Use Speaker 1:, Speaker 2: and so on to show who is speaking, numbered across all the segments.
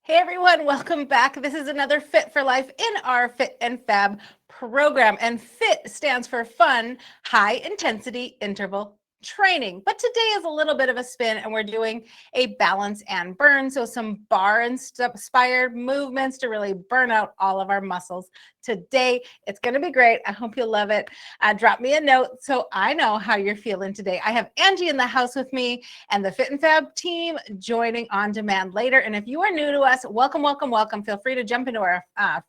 Speaker 1: Hey everyone, welcome back. This is another Fit for Life in our Fit and Fab program. And FIT stands for fun, high intensity interval training. But today is a little bit of a spin and we're doing a balance and burn. So some bar inspired movements to really burn out all of our muscles today. It's going to be great. I hope you'll love it. Drop me a note so I know how you're feeling today. I have Angie in the house with me and the Fit and Fab team joining on demand later. And if you are new to us, welcome, welcome, welcome. Feel free to jump into our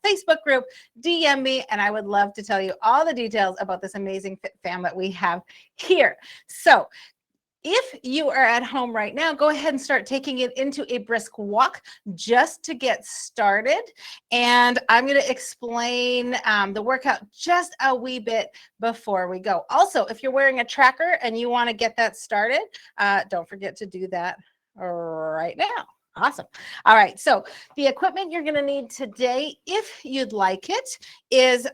Speaker 1: Facebook group, DM me, and I would love to tell you all the details about this amazing Fit Fam that we have here. So if you are at home right now, go ahead and start taking it into a brisk walk just to get started. And I'm going to explain the workout just a wee bit before we go. Also, if you're wearing a tracker and you want to get that started, don't forget to do that right now. Awesome. All right. So the equipment you're going to need today, if you'd like it, is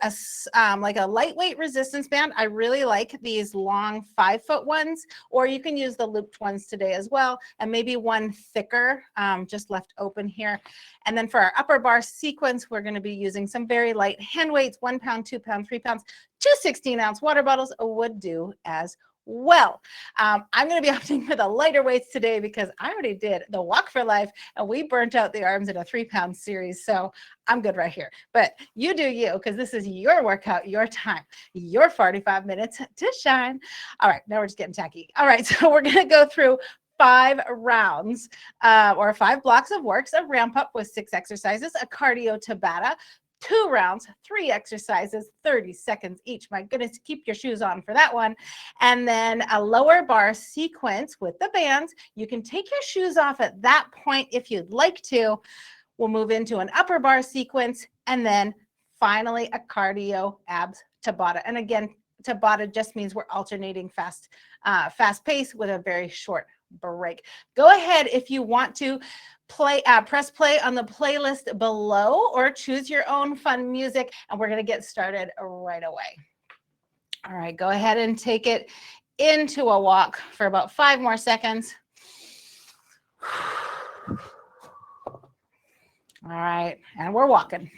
Speaker 1: like a lightweight resistance band. I really like these long 5-foot ones, or you can use the looped ones today as well. And maybe one thicker, just left open here. And then for our upper bar sequence, we're going to be using some very light hand weights, 1 pound, 2 pound, 3 pounds, 2 16-ounce water bottles would do as well. I'm going to be opting for the lighter weights today because I already did the walk for life and we burnt out the arms in a 3-pound series. So I'm good right here, but you do you, because this is your workout, your time, your 45 minutes to shine. All right. Now we're just getting tacky. All right. So we're going to go through 5 rounds or 5 blocks of works, a ramp up with 6 exercises, a cardio Tabata, 2 rounds, 3 exercises, 30 seconds each. My goodness, keep your shoes on for that one. And then a lower bar sequence with the bands. You can take your shoes off at that point if you'd like to. We'll move into an upper bar sequence and then finally a cardio abs Tabata. And again, Tabata just means we're alternating fast pace with a very short break. Go ahead if you want to press play on the playlist below or choose your own fun music, and we're going to get started right away. All right, go ahead and take it into a walk for about 5 more seconds. All right, and we're walking.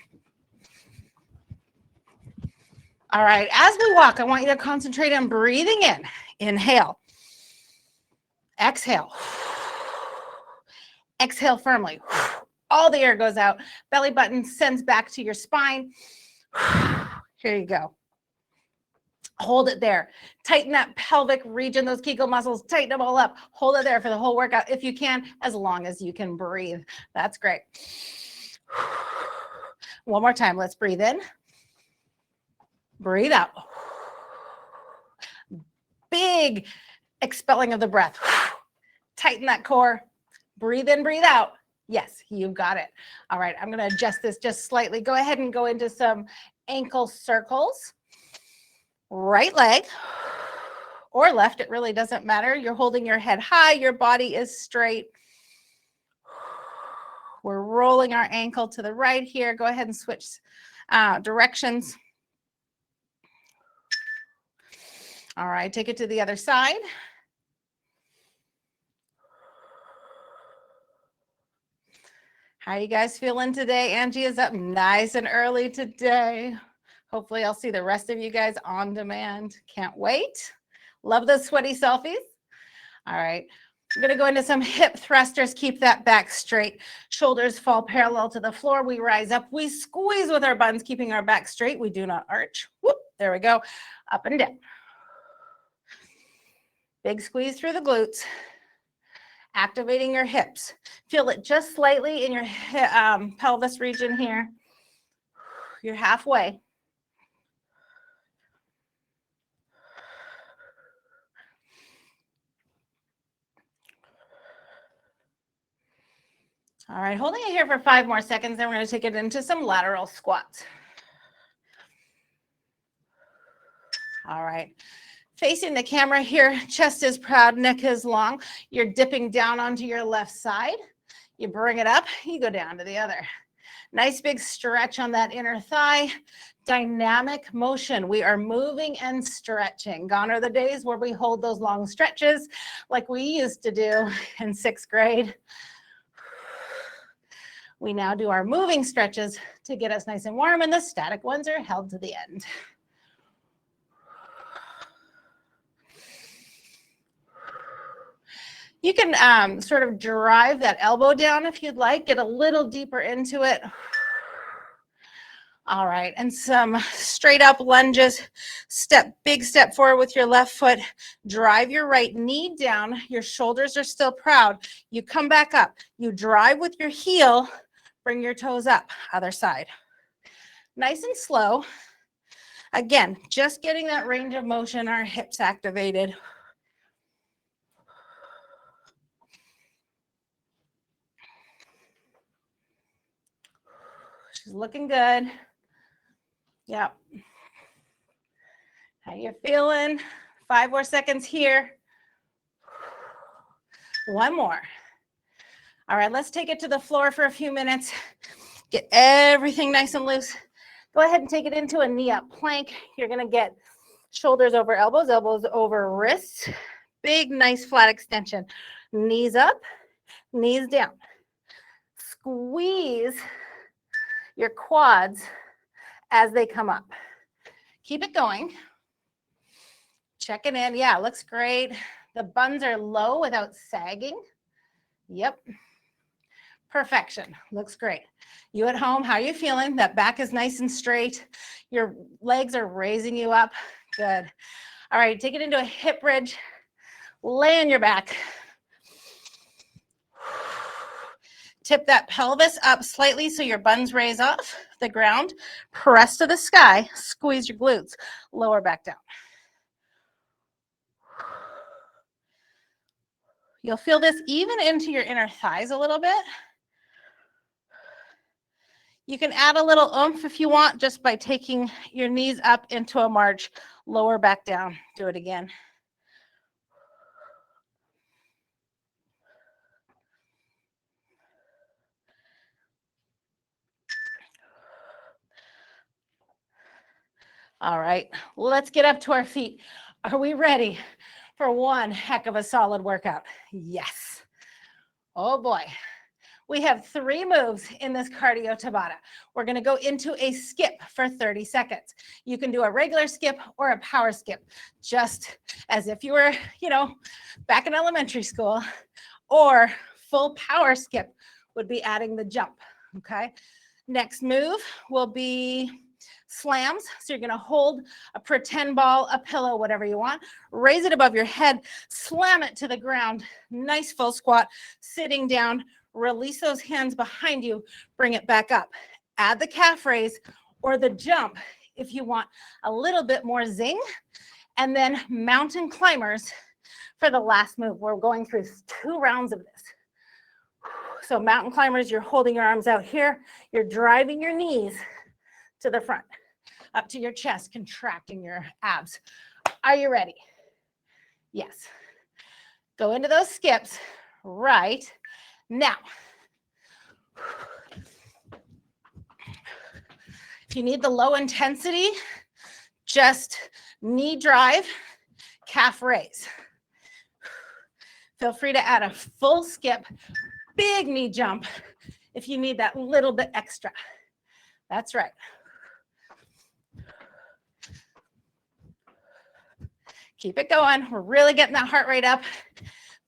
Speaker 1: All right, as we walk, I want you to concentrate on breathing in. Inhale. Exhale. Exhale firmly. All the air goes out. Belly button sends back to your spine. Here you go. Hold it there. Tighten that pelvic region, those Kegel muscles, tighten them all up. Hold it there for the whole workout if you can, as long as you can breathe. That's great. One more time. Let's breathe in. Breathe out. Big expelling of the breath. Tighten that core. Breathe in, breathe out. Yes, you've got it. All right, I'm going to adjust this just slightly. Go ahead and go into some ankle circles. Right leg or left, it really doesn't matter. You're holding your head high. Your body is straight. We're rolling our ankle to the right here. Go ahead and switch directions. All right, take it to the other side. How are you guys feeling today? Angie is up nice and early today. Hopefully I'll see the rest of you guys on demand. Can't wait. Love those sweaty selfies. All right. I'm going to go into some hip thrusters. Keep that back straight. Shoulders fall parallel to the floor. We rise up. We squeeze with our buns, keeping our back straight. We do not arch. Whoop. There we go. Up and down. Big squeeze through the glutes. Activating your hips. Feel it just slightly in your pelvis region here. You're halfway. All right, holding it here for 5 more seconds, then we're going to take it into some lateral squats. All right. Facing the camera here, chest is proud, neck is long. You're dipping down onto your left side. You bring it up, you go down to the other. Nice big stretch on that inner thigh. Dynamic motion. We are moving and stretching. Gone are the days where we hold those long stretches like we used to do in 6th grade. We now do our moving stretches to get us nice and warm, and the static ones are held to the end. You can sort of drive that elbow down if you'd like, get a little deeper into it. All right, and some straight up lunges. Big step forward with your left foot. Drive your right knee down. Your shoulders are still proud. You come back up. You drive with your heel. Bring your toes up. Other side. Nice and slow. Again, just getting that range of motion, our hips activated. She's looking good. Yep. How you feeling? 5 more seconds here. One more. All right, let's take it to the floor for a few minutes. Get everything nice and loose. Go ahead and take it into a knee up plank. You're going to get shoulders over elbows, elbows over wrists. Big, nice flat extension. Knees up, knees down. Squeeze your quads as they come up. Keep it going. Checking in. Yeah, looks great. The buns are low without sagging. Yep. Perfection. Looks great. You at home, how are you feeling? That back is nice and straight. Your legs are raising you up. Good. All right, take it into a hip bridge. Lay on your back. Tip that pelvis up slightly so your buns raise off the ground. Press to the sky. Squeeze your glutes. Lower back down. You'll feel this even into your inner thighs a little bit. You can add a little oomph if you want just by taking your knees up into a march. Lower back down. Do it again. All right, let's get up to our feet. Are we ready for one heck of a solid workout? Yes. Oh boy. We have 3 moves in this cardio Tabata. We're going to go into a skip for 30 seconds. You can do a regular skip or a power skip, just as if you were, back in elementary school, or full power skip would be adding the jump, okay? Next move will be slams. So you're going to hold a pretend ball, a pillow, whatever you want. Raise it above your head, slam it to the ground. Nice full squat, sitting down. Release those hands behind you, bring it back up. Add the calf raise or the jump if you want a little bit more zing. And then mountain climbers for the last move. We're going through 2 rounds of this. So mountain climbers, you're holding your arms out here. You're driving your knees to the front, up to your chest, contracting your abs. Are you ready? Yes. Go into those skips right now. If you need the low intensity, just knee drive, calf raise. Feel free to add a full skip, big knee jump if you need that little bit extra. That's right. Keep it going. We're really getting that heart rate up.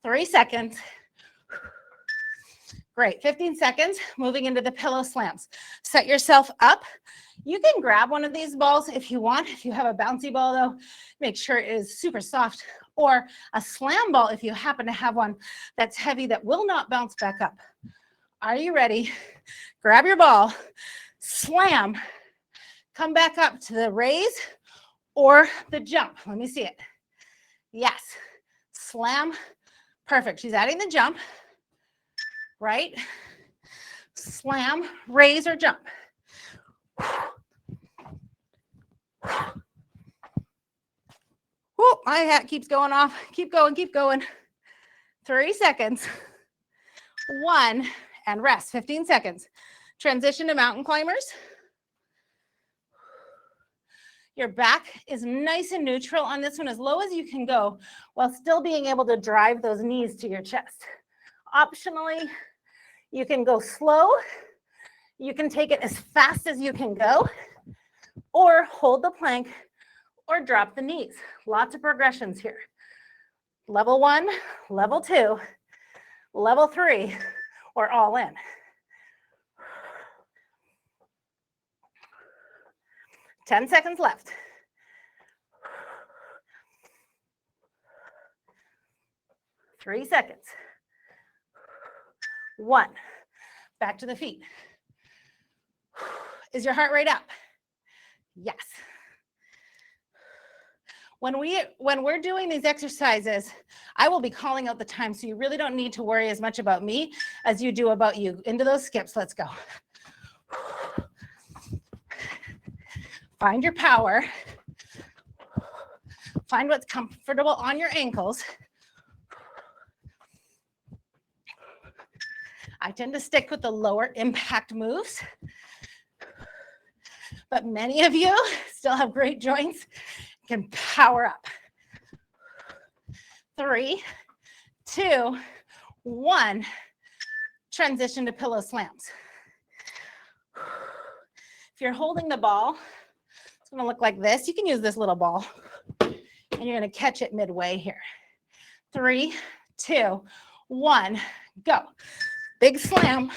Speaker 1: 3 seconds. Great. 15 seconds. Moving into the pillow slams. Set yourself up. You can grab one of these balls if you want. If you have a bouncy ball, though, make sure it is super soft. Or a slam ball if you happen to have one that's heavy that will not bounce back up. Are you ready? Grab your ball. Slam. Come back up to the raise or the jump. Let me see it. Yes. Slam. Perfect. She's adding the jump. Right? Slam, raise, or jump. Whoa, my hat keeps going off. Keep going, keep going. 30 seconds. 1, and rest. 15 seconds. Transition to mountain climbers. Your back is nice and neutral on this one, as low as you can go, while still being able to drive those knees to your chest. Optionally, you can go slow You can take it as fast as you can go, or hold the plank, or drop the knees. Lots of progressions here. Level 1, level 2, level 3, or all in. Ten seconds left. Three seconds. 1. Back to the feet. Is your heart rate up? Yes. When we're doing these exercises, I will be calling out the time, so you really don't need to worry as much about me as you do about you. Into those skips, let's go. Find your power. Find what's comfortable on your ankles. I tend to stick with the lower impact moves, but many of you still have great joints, can power up. 3, 2, 1, transition to pillow slams. If you're holding the ball, it's gonna look like this. You can use this little ball, and you're gonna catch it midway here. 3, 2, 1, go. Big slam,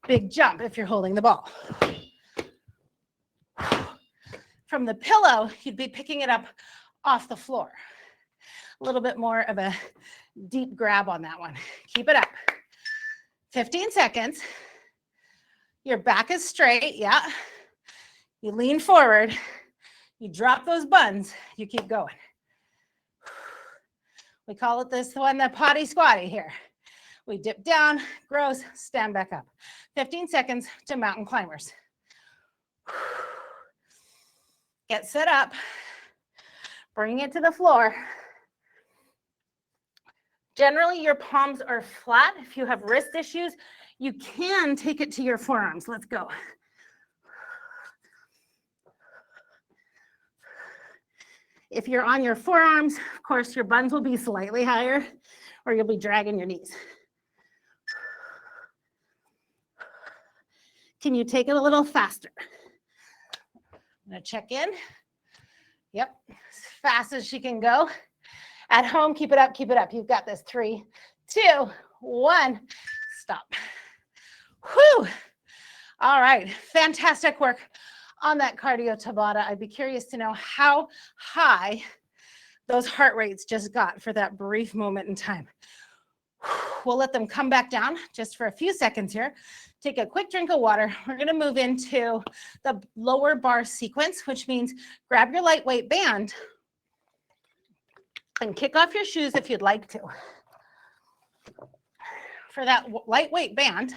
Speaker 1: big jump if you're holding the ball. From the pillow, you'd be picking it up off the floor. A little bit more of a deep grab on that one. Keep it up. 15 seconds. Your back is straight, yeah. You lean forward, you drop those buns, you keep going. We call it this one the potty squatty here. We dip down, grows, stand back up. 15 seconds to mountain climbers. Get set up, bring it to the floor. Generally, your palms are flat. If you have wrist issues, you can take it to your forearms. Let's go. If you're on your forearms, of course, your buns will be slightly higher, or you'll be dragging your knees. Can you take it a little faster? I'm gonna check in. Yep, as fast as she can go. At home, keep it up, keep it up. You've got this. 3, 2, 1, stop. Whew. All right, fantastic work on that cardio Tabata. I'd be curious to know how high those heart rates just got for that brief moment in time. We'll let them come back down just for a few seconds here. Take a quick drink of water. We're gonna move into the lower bar sequence, which means grab your lightweight band and kick off your shoes if you'd like to. For that lightweight band,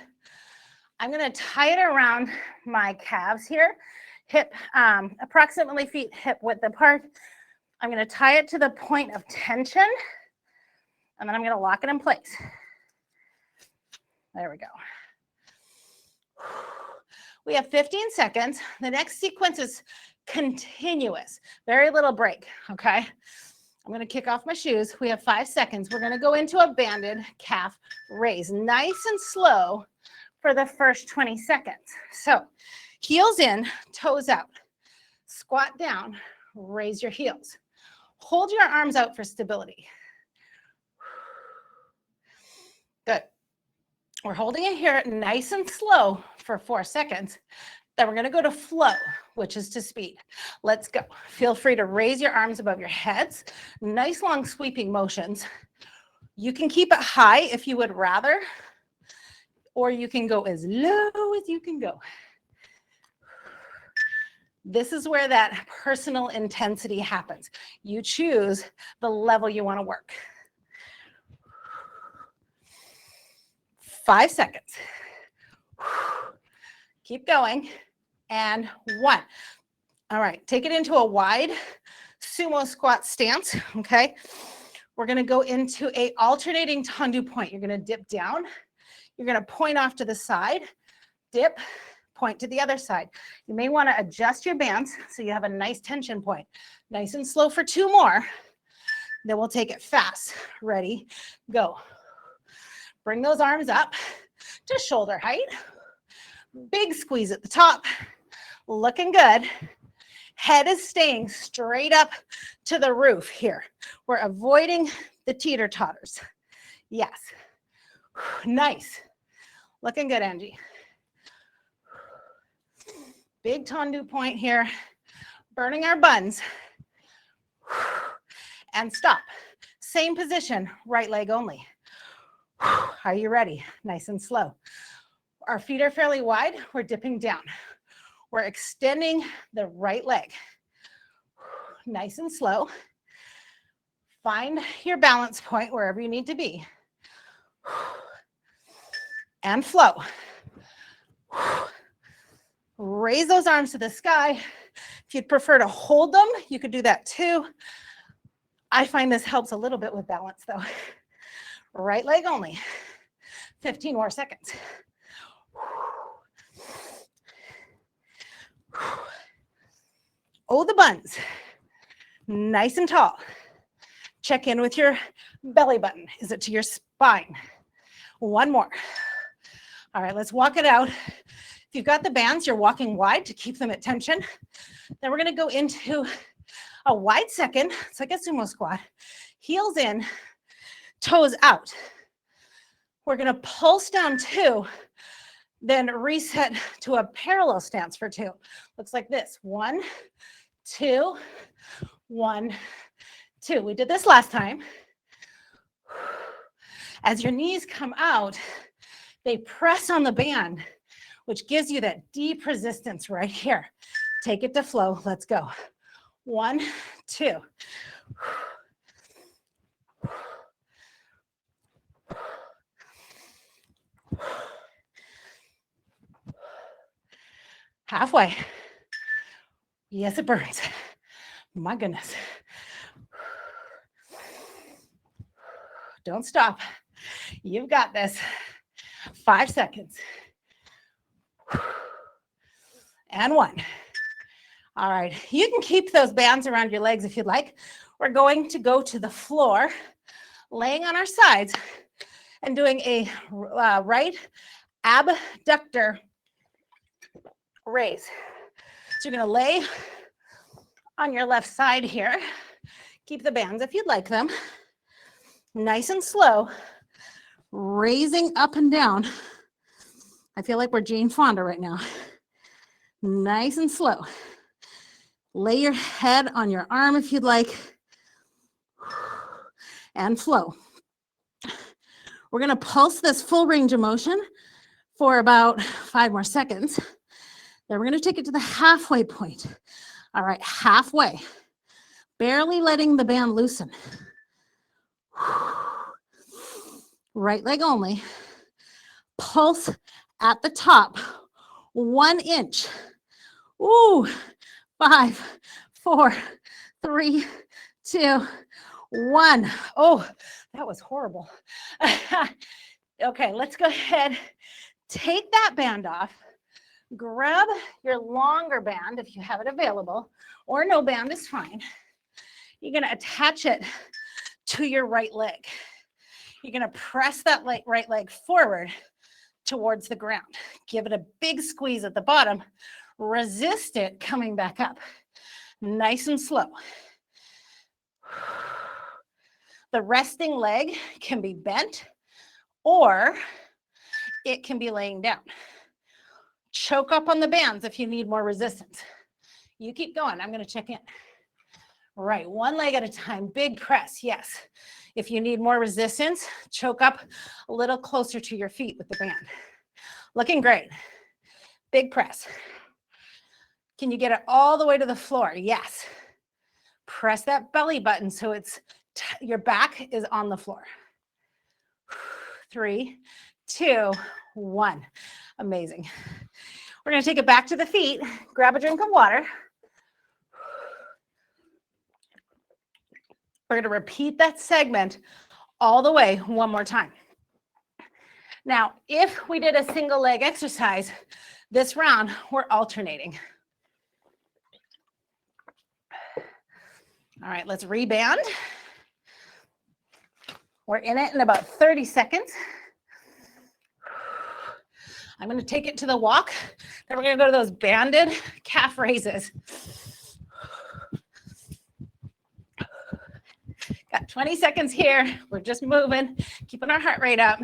Speaker 1: I'm gonna tie it around my calves here, hip, approximately feet hip width apart. I'm gonna tie it to the point of tension, and then I'm gonna lock it in place. There we go. We have 15 seconds. The next sequence is continuous, very little break, okay? I'm gonna kick off my shoes. We have 5 seconds. We're gonna go into a banded calf raise, nice and slow for the first 20 seconds. So heels in, toes out, squat down, raise your heels. Hold your arms out for stability. Good. We're holding it here nice and slow for 4 seconds. Then we're gonna go to flow, which is to speed. Let's go. Feel free to raise your arms above your heads. Nice long sweeping motions. You can keep it high if you would rather, or you can go as low as you can go. This is where that personal intensity happens. You choose the level you want to work. 5 seconds. Keep going. And 1. All right, take it into a wide sumo squat stance, okay? We're gonna go into a alternating Tendu point. You're gonna dip down. You're gonna point off to the side, dip, point to the other side. You may wanna adjust your bands so you have a nice tension point. Nice and slow for 2 more. Then we'll take it fast. Ready, go. Bring those arms up to shoulder height. Big squeeze at the top. Looking good. Head is staying straight up to the roof here. We're avoiding the teeter-totters. Yes. Nice. Looking good, Angie. Big Tendu point here. Burning our buns. And stop. Same position, right leg only. Are you ready? Nice and slow. Our feet are fairly wide. We're dipping down. We're extending the right leg. Nice and slow. Find your balance point wherever you need to be. And flow. Raise those arms to the sky. If you'd prefer to hold them, you could do that too. I find this helps a little bit with balance though. Right leg only. 15 more seconds. Oh, the buns. Nice and tall. Check in with your belly button. Is it to your spine? One more. All right, let's walk it out. If you've got the bands, you're walking wide to keep them at tension. Then we're going to go into a wide second. It's like a sumo squat. Heels in, toes out. We're going to pulse down 2, then reset to a parallel stance for 2. Looks like this. 1, 2, 1, 2. We did this last time. As your knees come out, they press on the band, which gives you that deep resistance right here. Take it to flow. Let's go. 1, 2. Halfway. Yes, it burns. My goodness. Don't stop. You've got this. 5 seconds. And 1. All right. You can keep those bands around your legs if you'd like. We're going to go to the floor, laying on our sides and doing a right abductor raise. So you're going to lay on your left side here. Keep the bands if you'd like them. Nice and slow. Raising up and down. I feel like we're Jane Fonda right now. Nice and slow. Lay your head on your arm if you'd like. And flow. We're going to pulse this full range of motion for about 5 more seconds. Then we're going to take it to the halfway point. All right, halfway. Barely letting the band loosen. Right leg only. Pulse at the top. 1 inch. Ooh, 5, 4, 3, 2, 1. Oh, that was horrible. Okay, let's go ahead. Take that band off. Grab your longer band if you have it available, or no band is fine. You're going to attach it to your right leg. You're going to press that right leg forward towards the ground. Give it a big squeeze at the bottom. Resist it coming back up. Nice and slow. The resting leg can be bent or it can be laying down. Choke up on the bands if you need more resistance. You keep going. I'm going to check in. Right, 1 leg at a time. Big press, yes. If you need more resistance, choke up a little closer to your feet with the band. Looking great. Big press. Can you get it all the way to the floor? Yes. Press that belly button so it's your back is on the floor. 3, 2, 1. Amazing. We're going to take it back to the feet. Grab a drink of water. We're going to repeat that segment all the way 1 more time. Now, if we did a single leg exercise, this round, we're alternating. All right, let's reband. We're in it in about 30 seconds. I'm going to take it to the walk. Then we're going to go to those banded calf raises. Got 20 seconds here. We're just moving, keeping our heart rate up.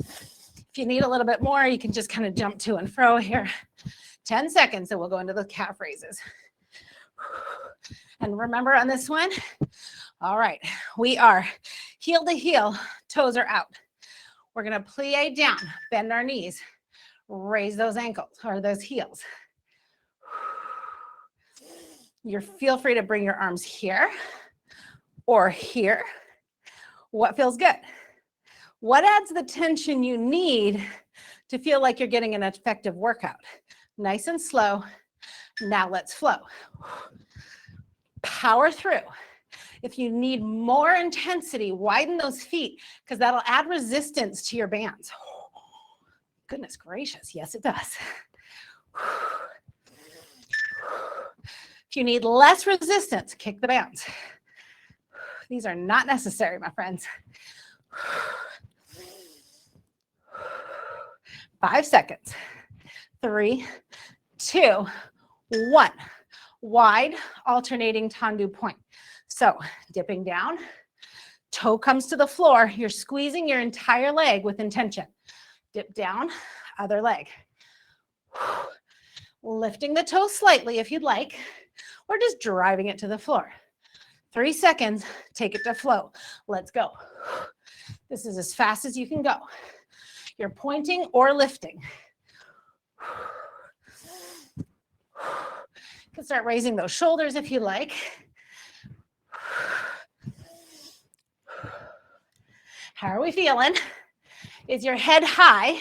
Speaker 1: If you need a little bit more, you can just kind of jump to and fro here. 10 seconds, and we'll go into the calf raises. And remember on this one, all right, we are heel to heel, toes are out. We're going to plie down, bend our knees, raise those ankles or those heels. Feel free to bring your arms here or here. What feels good? What adds the tension you need to feel like you're getting an effective workout? Nice and slow. Now let's flow. Power through. If you need more intensity, widen those feet because that'll add resistance to your bands. Goodness gracious, yes it does. If you need less resistance, kick the bands. These are not necessary, my friends. 5 seconds. 3, 2, 1. Wide alternating Tendu point. So dipping down, toe comes to the floor. You're squeezing your entire leg with intention. Dip down, other leg. Lifting the toe slightly if you'd like, or just driving it to the floor. 3 seconds, take it to flow. Let's go. This is as fast as you can go. You're pointing or lifting. You can start raising those shoulders if you like. How are we feeling? Is your head high?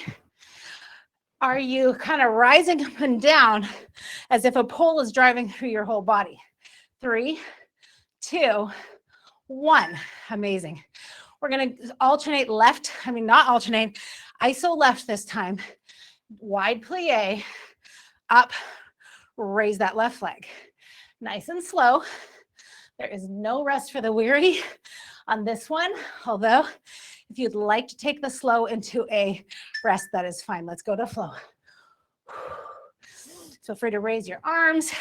Speaker 1: Are you kind of rising up and down as if a pole is driving through your whole body? 3, 2, 1. Amazing. We're going to alternate left. Not alternate. Iso left this time. Wide plie. Up. Raise that left leg. Nice and slow. There is no rest for the weary on this one. Although, if you'd like to take the slow into a rest, that is fine. Let's go to flow. Feel free to raise your arms.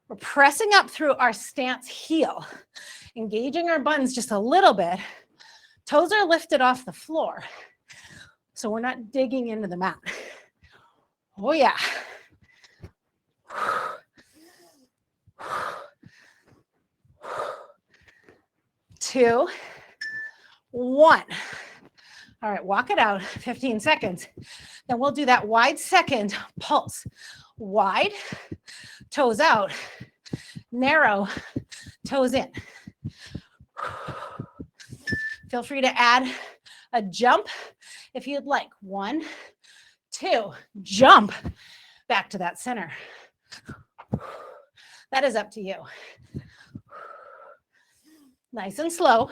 Speaker 1: We're pressing up through our stance heel, engaging our buns just a little bit. Toes are lifted off the floor, so we're not digging into the mat. Oh yeah. 2, 1. All right, walk it out, 15 seconds. Then we'll do that wide second pulse. Wide, toes out, narrow, toes in. Feel free to add a jump if you'd like. 1, 2, jump back to that center. That is up to you. Nice and slow.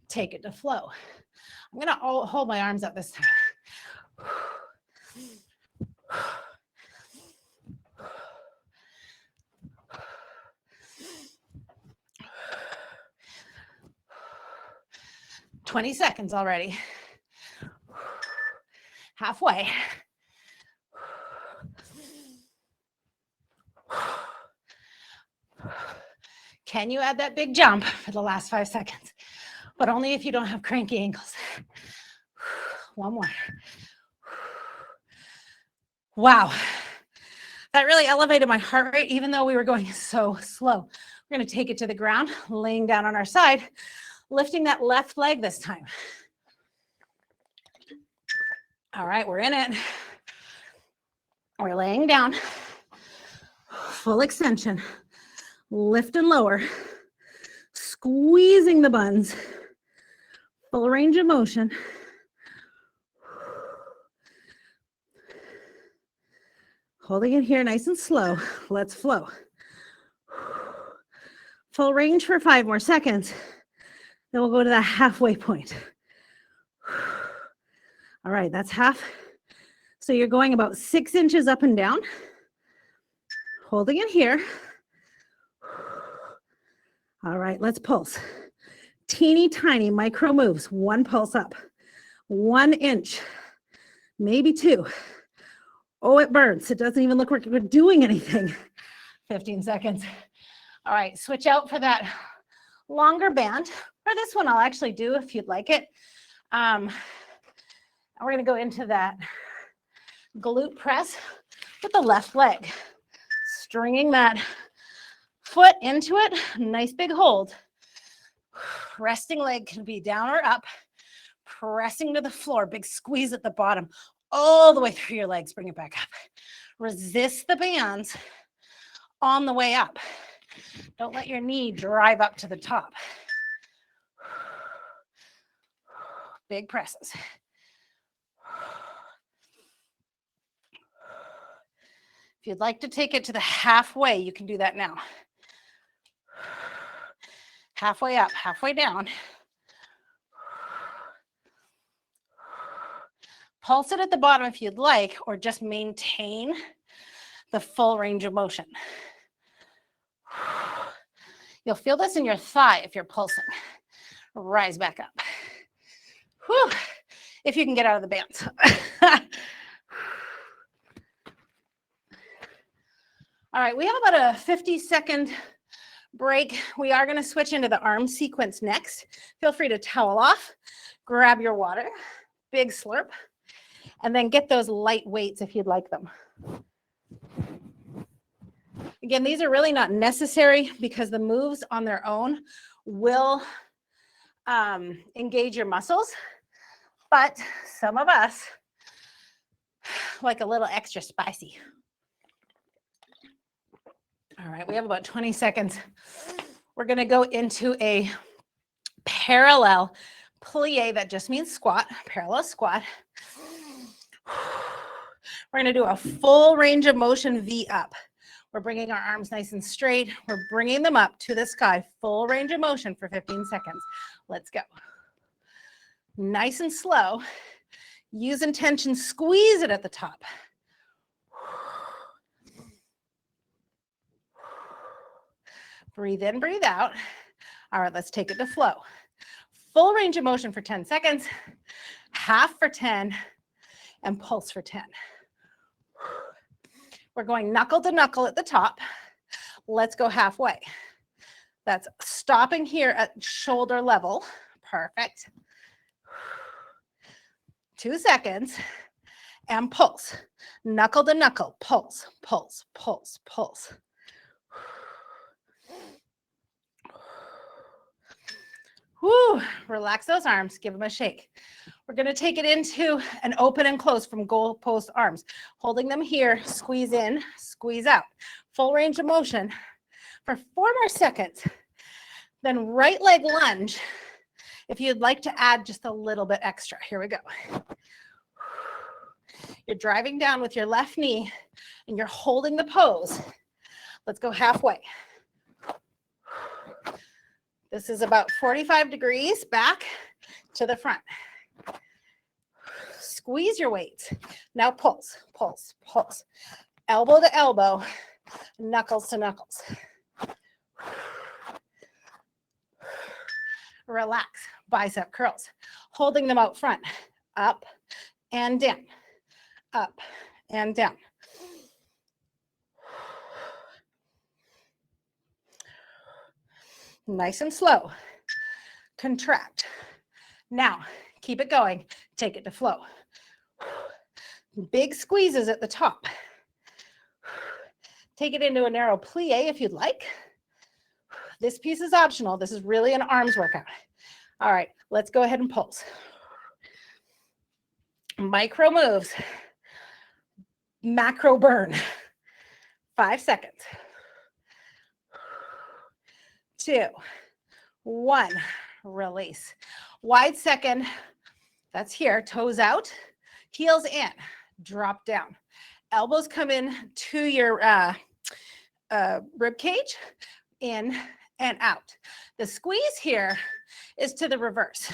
Speaker 1: Take it to flow. I'm going to hold my arms up this time. 20 seconds already. Halfway. Can you add that big jump for the last 5 seconds? But only if you don't have cranky ankles. One more. Wow. That really elevated my heart rate, even though we were going so slow. We're going to take it to the ground, laying down on our side, lifting that left leg this time. All right, we're in it. We're laying down. Full extension. Lift and lower. Squeezing the buns. Full range of motion. Holding it here nice and slow. Let's flow. Full range for 5 more seconds. Then we'll go to that halfway point. All right, that's half. So you're going about 6 inches up and down. Holding it here. All right, let's pulse. Teeny tiny micro moves, 1 pulse up, 1 inch, maybe 2. Oh, it burns. It doesn't even look like we're doing anything. 15 seconds. All right, switch out for that longer band. For this one, I'll actually do if you'd like it. We're going to go into that glute press with the left leg, stringing that foot into it. Nice big hold. Resting leg can be down or up, pressing to the floor, big squeeze at the bottom, all the way through your legs, bring it back up. Resist the bands on the way up. Don't let your knee drive up to the top. Big presses. If you'd like to take it to the halfway, you can do that now. Halfway up, halfway down. Pulse it at the bottom if you'd like, or just maintain the full range of motion. You'll feel this in your thigh if you're pulsing. Rise back up. Whew. If you can get out of the bands. All right, we have about a 50-second break. We are going to switch into the arm sequence next. Feel free to towel off, grab your water, big slurp, and then get those light weights if you'd like them. Again, these are really not necessary because the moves on their own will engage your muscles, but some of us like a little extra spicy. All right, we have about 20 seconds. We're going to go into a parallel plie. That just means squat, parallel squat. We're going to do a full range of motion V up. We're bringing our arms nice and straight. We're bringing them up to the sky, full range of motion for 15 seconds. Let's go. Nice and slow. Use intention, squeeze it at the top. Breathe in, breathe out. All right, let's take it to flow. Full range of motion for 10 seconds, half for 10, and pulse for 10. We're going knuckle to knuckle at the top. Let's go halfway. That's stopping here at shoulder level. Perfect. 2 seconds, and pulse. Knuckle to knuckle, pulse, pulse, pulse, pulse. Whew, relax those arms, give them a shake. We're going to take it into an open and close from goal post arms. Holding them here, squeeze in, squeeze out. Full range of motion for 4 more seconds. Then right leg lunge, if you'd like to add just a little bit extra. Here we go. You're driving down with your left knee and you're holding the pose. Let's go halfway. This is about 45 degrees back to the front. Squeeze your weight. Now pulse, pulse, pulse. Elbow to elbow, knuckles to knuckles. Relax, bicep curls. Holding them out front, up and down, up and down. Nice and slow. Contract. Now, keep it going. Take it to flow. Big squeezes at the top. Take it into a narrow plie if you'd like. This piece is optional. This is really an arms workout. All right, let's go ahead and pulse. Micro moves. Macro burn. 5 seconds. 2, 1, release. Wide second, that's here, toes out, heels in, drop down. Elbows come in to your rib cage, in and out. The squeeze here is to the reverse.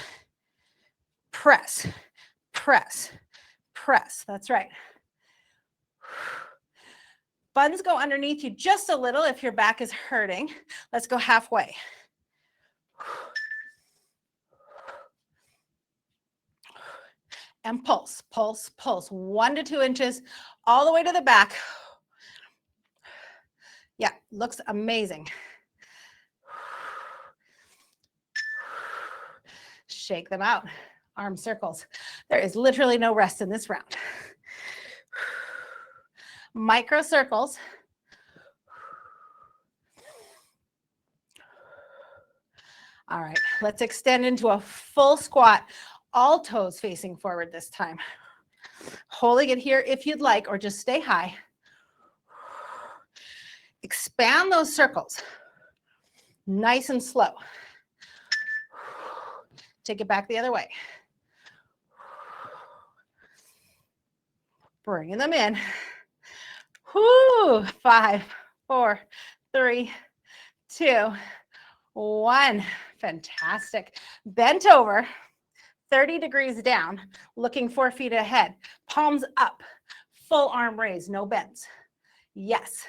Speaker 1: Press, press, press, that's right. Buns go underneath you just a little if your back is hurting. Let's go halfway. and pulse, pulse, pulse. 1 to 2 inches all the way to the back. Yeah, looks amazing. Shake them out. Arm circles. There is literally no rest in this round. Micro circles. All right, let's extend into a full squat, all toes facing forward this time. Holding it here if you'd like, or just stay high. Expand those circles. Nice and slow. Take it back the other way. Bringing them in. Whoo, 5, 4, 3, 2, 1. Fantastic. Bent over, 30 degrees down, looking 4 feet ahead. Palms up, full arm raise, no bends. Yes.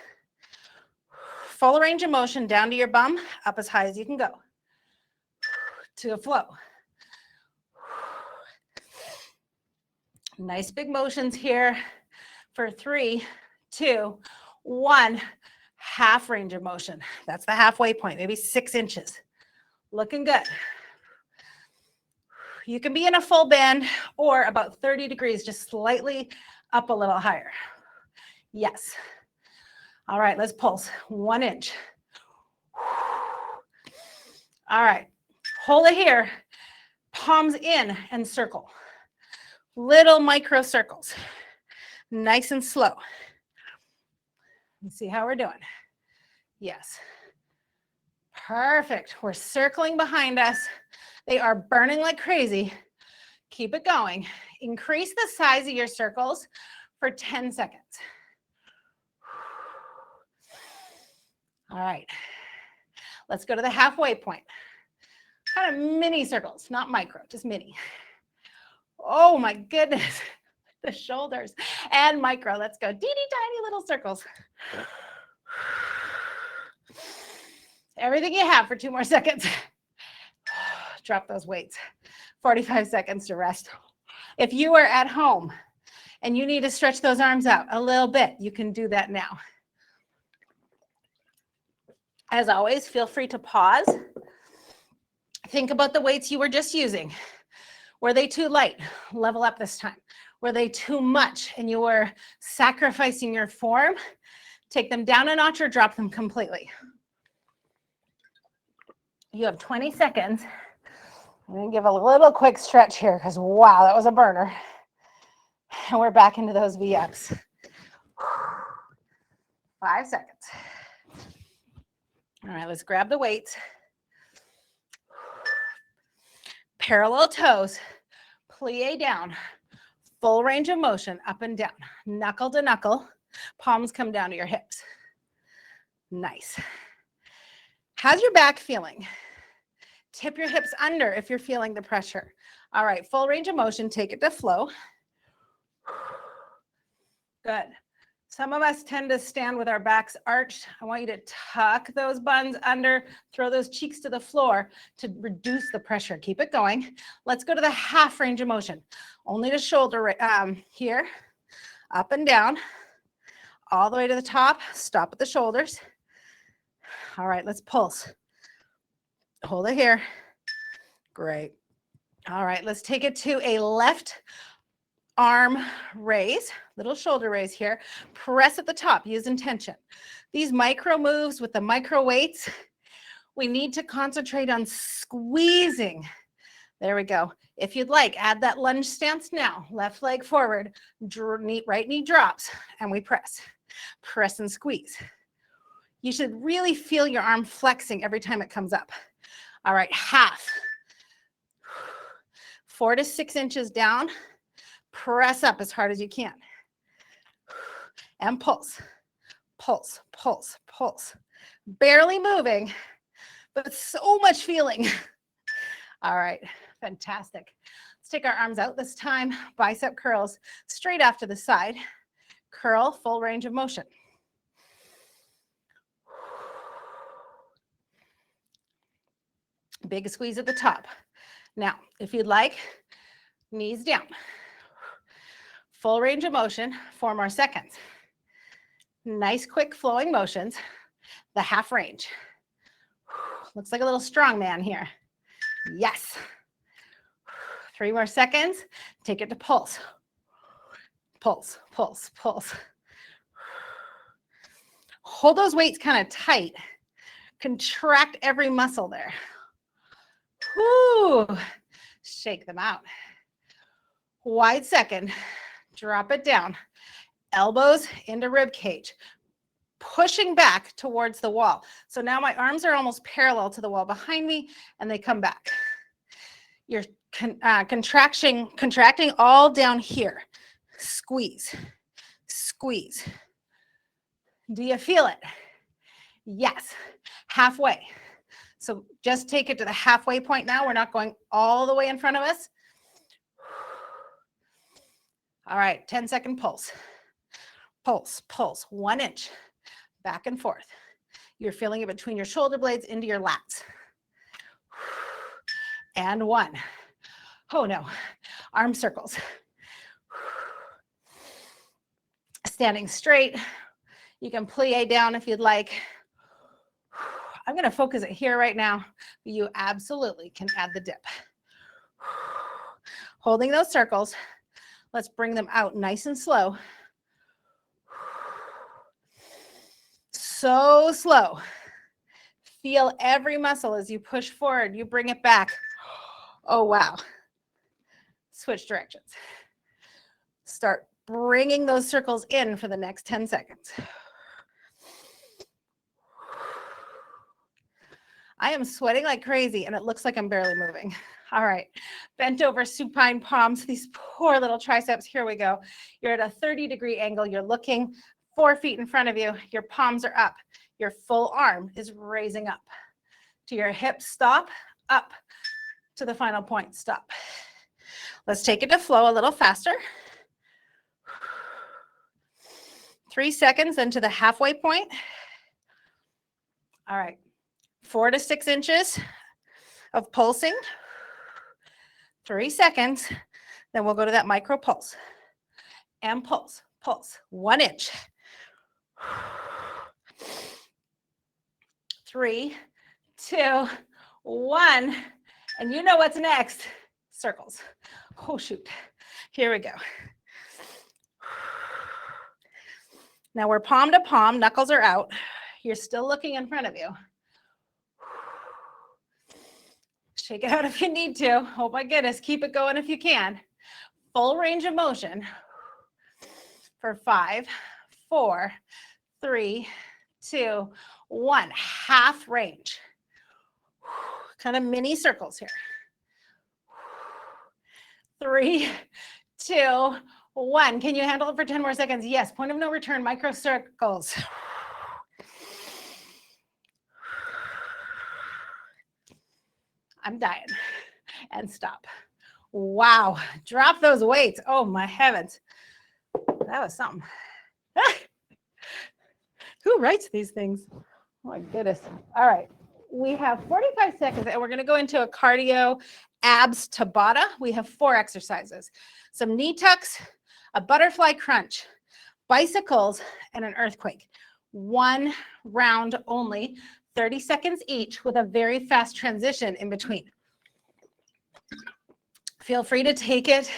Speaker 1: Full range of motion down to your bum, up as high as you can go. To a flow. Nice big motions here for 3, 2, 1. Half range of motion. That's the halfway point, maybe 6 inches. Looking good. You can be in a full bend or about 30 degrees, just slightly up a little higher. Yes. All right, let's pulse. 1 inch. All right, hold it here. Palms in and circle. Little micro circles. Nice and slow. Let's see how we're doing. Yes. Perfect. We're circling behind us. They are burning like crazy. Keep it going. Increase the size of your circles for 10 seconds. All right. Let's go to the halfway point. Kind of mini circles, not micro, just mini. Oh my goodness. The shoulders and micro. Let's go. Teeny tiny little circles. Everything you have for 2 more seconds. Drop those weights. 45 seconds to rest. If you are at home and you need to stretch those arms out a little bit, you can do that now. As always, feel free to pause. Think about the weights you were just using. Were they too light? Level up this time. Were they too much and you were sacrificing your form? Take them down a notch or drop them completely. You have 20 seconds. I'm going to give a little quick stretch here because, wow, that was a burner. And we're back into those V-ups. 5 seconds. All right, let's grab the weights. Parallel toes, plie down, full range of motion, up and down, knuckle to knuckle, palms come down to your hips. Nice. How's your back feeling? Tip your hips under if you're feeling the pressure. All right, full range of motion, take it to flow. Good. Some of us tend to stand with our backs arched. I want you to tuck those buns under, throw those cheeks to the floor to reduce the pressure. Keep it going. Let's go to the half range of motion. Only the shoulder here, up and down, all the way to the top. Stop at the shoulders. All right, let's pulse. Hold it here. Great. All right, let's take it to a left arm raise, little shoulder raise here. Press at the top, use intention. These micro moves with the micro weights, we need to concentrate on squeezing. There we go. If you'd like, add that lunge stance now. Left leg forward, right knee drops, and we press. Press and squeeze. You should really feel your arm flexing every time it comes up. All right, half. 4 to 6 inches down. Press up as hard as you can. And pulse, pulse, pulse, pulse. Barely moving, but so much feeling. All right, fantastic. Let's take our arms out this time. Bicep curls straight off to the side. Curl, full range of motion. Big squeeze at the top. Now, if you'd like, knees down. Full range of motion, 4 more seconds. Nice, quick flowing motions, the half range. Looks like a little strong man here. Yes. 3 more seconds. Take it to pulse. Pulse, pulse, pulse. Hold those weights kind of tight. Contract every muscle there. Whoo. Shake them out. Wide second. Drop it down. Elbows into rib cage. Pushing back towards the wall. So now my arms are almost parallel to the wall behind me and they come back. You're contracting all down here. Squeeze, squeeze. Do you feel it? Yes, halfway. So just take it to the halfway point now. We're not going all the way in front of us. All right, 10-second pulse. Pulse, pulse, 1 inch, back and forth. You're feeling it between your shoulder blades into your lats. And 1. Oh no, arm circles. Standing straight. You can plie down if you'd like. I'm going to focus it here right now. You absolutely can add the dip. Holding those circles. Let's bring them out nice and slow. So slow. Feel every muscle as you push forward. You bring it back. Oh, wow. Switch directions. Start bringing those circles in for the next 10 seconds. I am sweating like crazy and it looks like I'm barely moving. All right, bent over supine palms, these poor little triceps. Here we go. You're at a 30-degree angle. You're looking 4 feet in front of you. Your palms are up. Your full arm is raising up. To your hips, stop, up. To the final point, stop. Let's take it to flow a little faster. 3 seconds into the halfway point. All right, 4 to 6 inches of pulsing. 3 seconds, then we'll go to that micro pulse. And pulse, pulse, 1 inch. 3, 2, 1. And you know what's next. Circles. Oh, shoot. Here we go. Now we're palm to palm, knuckles are out. You're still looking in front of you. Shake it out if you need to. Oh my goodness, keep it going if you can. Full range of motion for 5, 4, 3, 2, 1. Half range. Kind of mini circles here. 3, 2, 1. Can you handle it for 10 more seconds? Yes. Point of no return, micro circles. I'm dying. And stop. Wow. Drop those weights. Oh my heavens. That was something. Who writes these things? Oh my goodness. All right. We have 45 seconds and we're going to go into a cardio abs Tabata. We have 4 exercises. Some knee tucks, a butterfly crunch, bicycles, and an earthquake. 1 round only, 30 seconds each with a very fast transition in between. Feel free to take it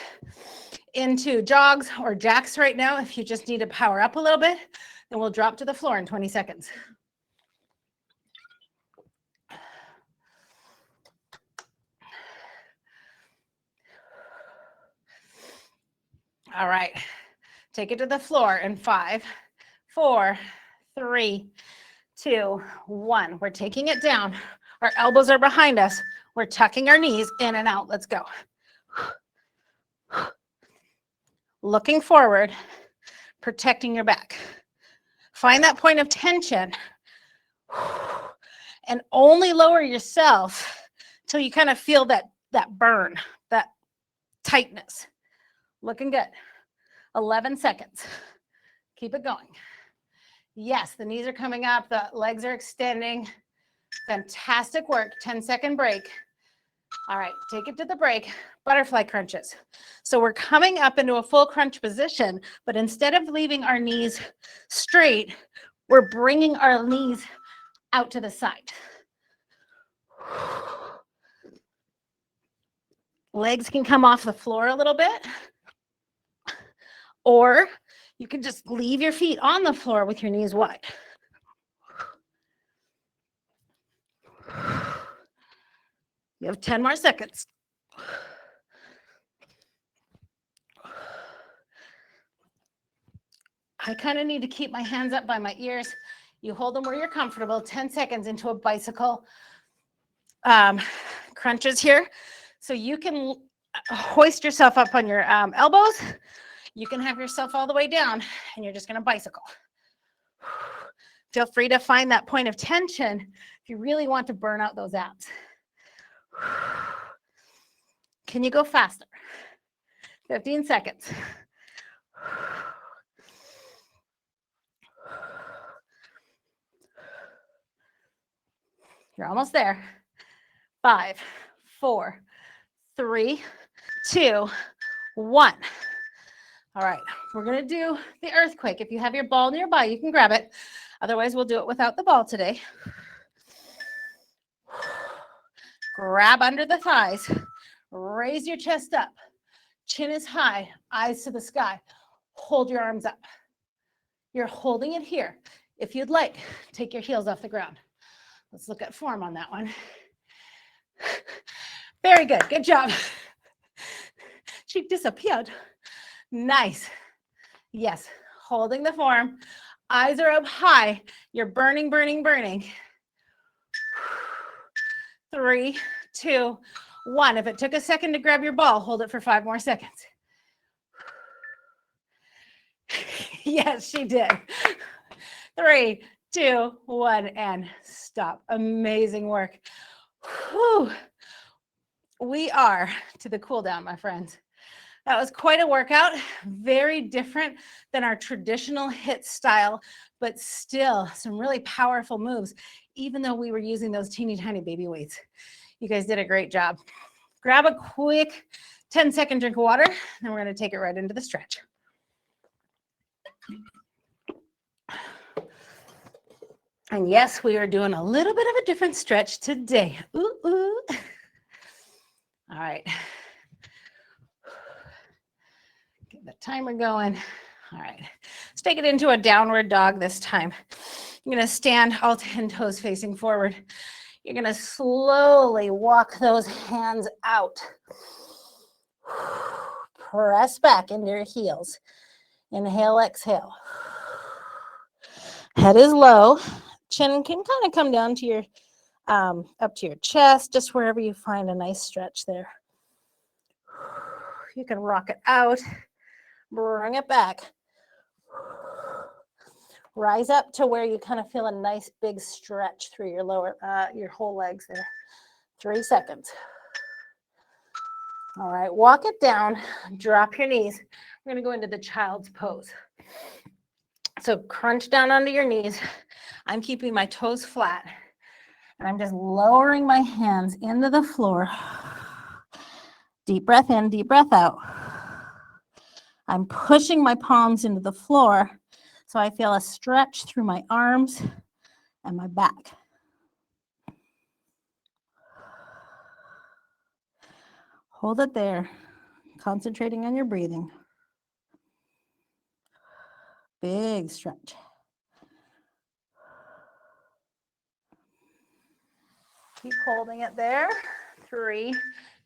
Speaker 1: into jogs or jacks right now if you just need to power up a little bit. Then we'll drop to the floor in 20 seconds. All right, take it to the floor in 5, 4, 3, 2, 1. We're taking it down. Our elbows are behind us. We're tucking our knees in and out. Let's go. Looking forward, protecting your back. Find that point of tension and only lower yourself till you kind of feel that burn, that tightness. Looking good. 11 seconds. Keep it going. Yes, the knees are coming up. The legs are extending. Fantastic work. 10-second break. All right, take it to the break. Butterfly crunches. So we're coming up into a full crunch position, but instead of leaving our knees straight, we're bringing our knees out to the side. Legs can come off the floor a little bit, or you can just leave your feet on the floor with your knees wide. You have 10 more seconds. I kind of need to keep my hands up by my ears. You hold them where you're comfortable. 10 seconds into a bicycle crunches here. So you can hoist yourself up on your elbows. You can have yourself all the way down and you're just going to bicycle. Feel free to find that point of tension if you really want to burn out those abs. Can you go faster? 15 seconds. You're almost there. 5, 4, 3, 2, 1. All right, we're going to do the earthquake. If you have your ball nearby, you can grab it. Otherwise, we'll do it without the ball today. Grab under the thighs. Raise your chest up. Chin is high, eyes to the sky. Hold your arms up. You're holding it here. If you'd like, take your heels off the ground. Let's look at form on that one. Very good. Good job. She disappeared. Nice. Yes. Holding the form. Eyes are up high. You're burning, burning, burning. 3, 2, 1. If it took a second to grab your ball, hold it for 5 more seconds. Yes, she did. 3, 2, 1, and stop. Amazing work. Whew. We are to the cool down, my friends. That was quite a workout, very different than our traditional HIIT style, but still some really powerful moves, even though we were using those teeny tiny baby weights. You guys did a great job. Grab a quick 10-second drink of water, and we're going to take it right into the stretch. And yes, we are doing a little bit of a different stretch today. Ooh, ooh. All right. Get the timer going. All right. Let's take it into a downward dog this time. You're going to stand all 10 toes facing forward. You're going to slowly walk those hands out. Press back into your heels. Inhale, exhale. Head is low. Chin can kind of come down to your, up to your chest, just wherever you find a nice stretch there. You can rock it out, bring it back. Rise up to where you kind of feel a nice big stretch through your lower, your whole legs there. 3 seconds. All right, walk it down, drop your knees. We're going to go into the child's pose. So crunch down onto your knees. I'm keeping my toes flat, and I'm just lowering my hands into the floor. Deep breath in, deep breath out. I'm pushing my palms into the floor so I feel a stretch through my arms and my back. Hold it there, concentrating on your breathing. Big stretch. Keep holding it there. 3,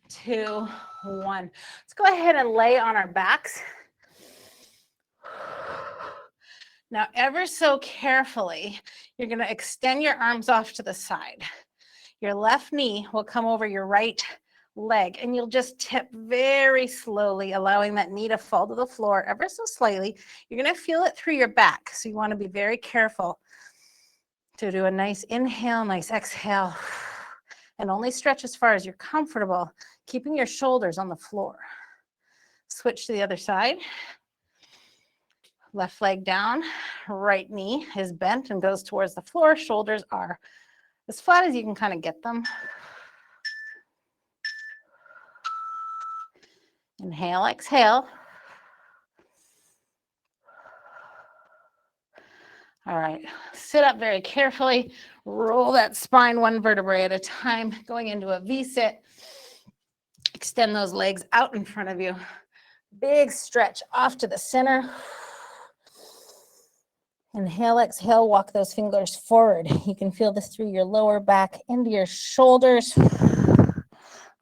Speaker 1: 2, 1. Let's go ahead and lay on our backs. Now, ever so carefully, you're going to extend your arms off to the side. Your left knee will come over your right leg, and you'll just tip very slowly, allowing that knee to fall to the floor ever so slightly. You're going to feel it through your back, so you want to be very careful to do a nice inhale, nice exhale, and only stretch as far as you're comfortable, keeping your shoulders on the floor. Switch to the other side. Left leg down, right knee is bent and goes towards the floor. Shoulders are as flat as you can kind of get them. Inhale, exhale. All right, sit up very carefully. Roll that spine one vertebrae at a time, going into a V-sit. Extend those legs out in front of you. Big stretch off to the center. Inhale, exhale, walk those fingers forward. You can feel this through your lower back, into your shoulders.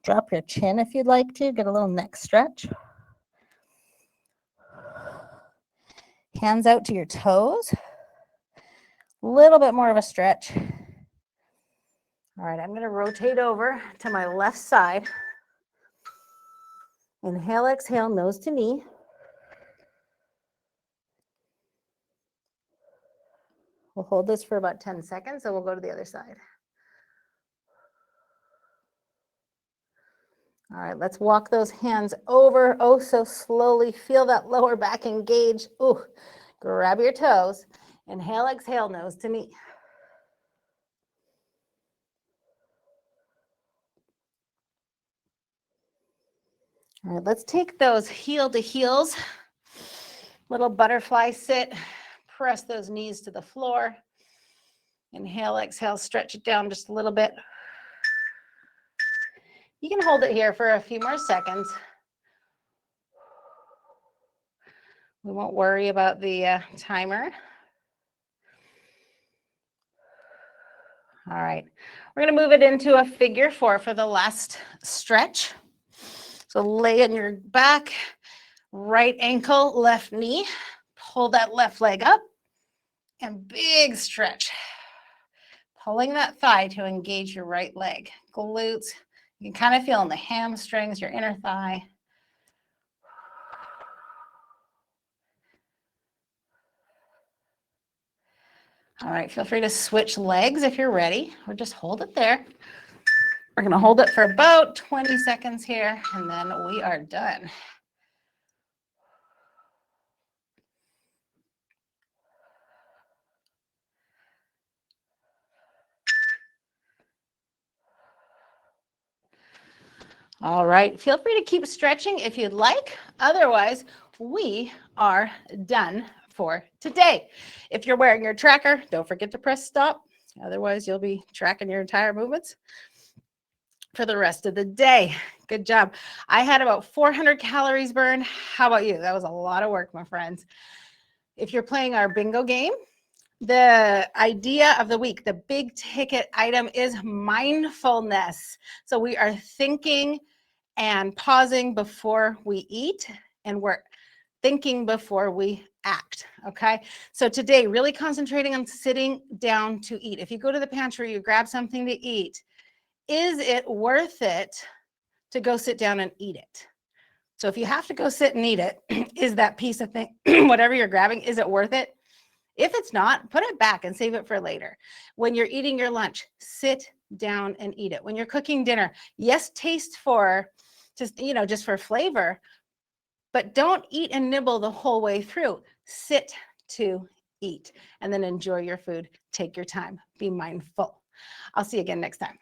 Speaker 1: Drop your chin if you'd like to. Get a little neck stretch. Hands out to your toes. A little bit more of a stretch. All right, I'm going to rotate over to my left side. Inhale, exhale, nose to knee. We'll hold this for about 10 seconds, so we'll go to the other side. All right, let's walk those hands over, oh so slowly. Feel that lower back engage. Ooh, grab your toes. Inhale, exhale, nose to knee. All right, let's take those heel to heels. Little butterfly sit. Press those knees to the floor. Inhale, exhale, stretch it down just a little bit. You can hold it here for a few more seconds. We won't worry about the timer. All right, we're going to move it into a figure four for the last stretch. So lay on your back, right ankle, left knee. Pull that left leg up and big stretch. Pulling that thigh to engage your right leg. Glutes, you can kind of feel in the hamstrings, your inner thigh. All right, feel free to switch legs if you're ready, or just hold it there. We're going to hold it for about 20 seconds here, and then we are done. All right, feel free to keep stretching if you'd like. Otherwise, we are done for today. If you're wearing your tracker, don't forget to press stop. Otherwise, you'll be tracking your entire movements for the rest of the day. Good job. I had about 400 calories burned. How about you? That was a lot of work, my friends. If you're playing our bingo game, the idea of the week, the big ticket item is mindfulness. So we are thinking and pausing before we eat, and we're thinking before we act, okay? So today, really concentrating on sitting down to eat. If you go to the pantry, you grab something to eat, is it worth it to go sit down and eat it? So if you have to go sit and eat it, is that piece of thing, whatever you're grabbing, is it worth it? If it's not, put it back and save it for later. When you're eating your lunch, sit down and eat it. When you're cooking dinner, yes, taste for just for flavor, but don't eat and nibble the whole way through. Sit to eat and then enjoy your food. Take your time. Be mindful. I'll see you again next time.